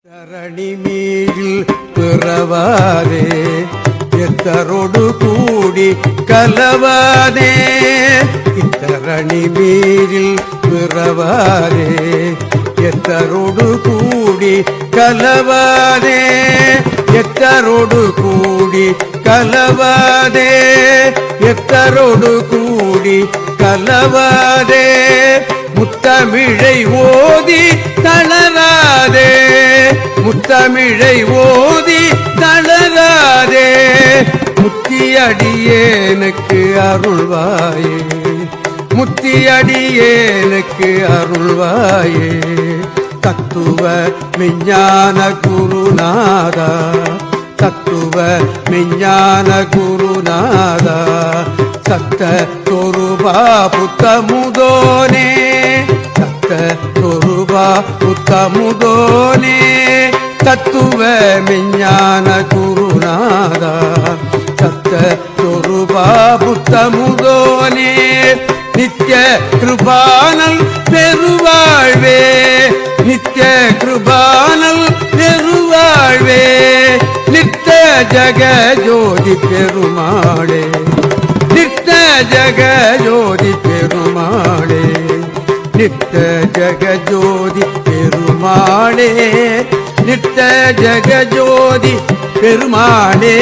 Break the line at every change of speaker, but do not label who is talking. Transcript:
தரணி மீதில் பிறவாதே எத்தரோடு கூடி கலவாதே இத்தரணி மீதில் பிறவாதே எத்தரோடு கூடி கலவாதே எத்தரோடு கூடி கலவாதே எத்தரோடு கூடி கலவாதே முத்தமிழை ஓதி தளராதே முத்தமிழை ஓதி தளராதே முத்தியடியேனுக்கு அருள்வாயே முத்தியடியேனுக்கு அருள்வாயே தத்துவ விஞ்ஞான குருநாதா தத்துவ விஞ்ஞான குருநாதா சத்த தொருபா புத்தமுதோனே சத்த தொருபா புத்தமுதோனே தத்துவ விஞ்ஞான குருநாதா சத்த தொருபா புத்தமுதோனே நித்ய கிருபானல் பெருவாழ்வே நித்ய கிருபானல் பெருவாழ்வே நித்த ஜக ஜோதி பெருமாளே நித்த ஜக ஜோதி பெருமாளே நித்த ஜக ஜோதி பெருமாளே நித்த ஜக ஜோதி பெருமாளே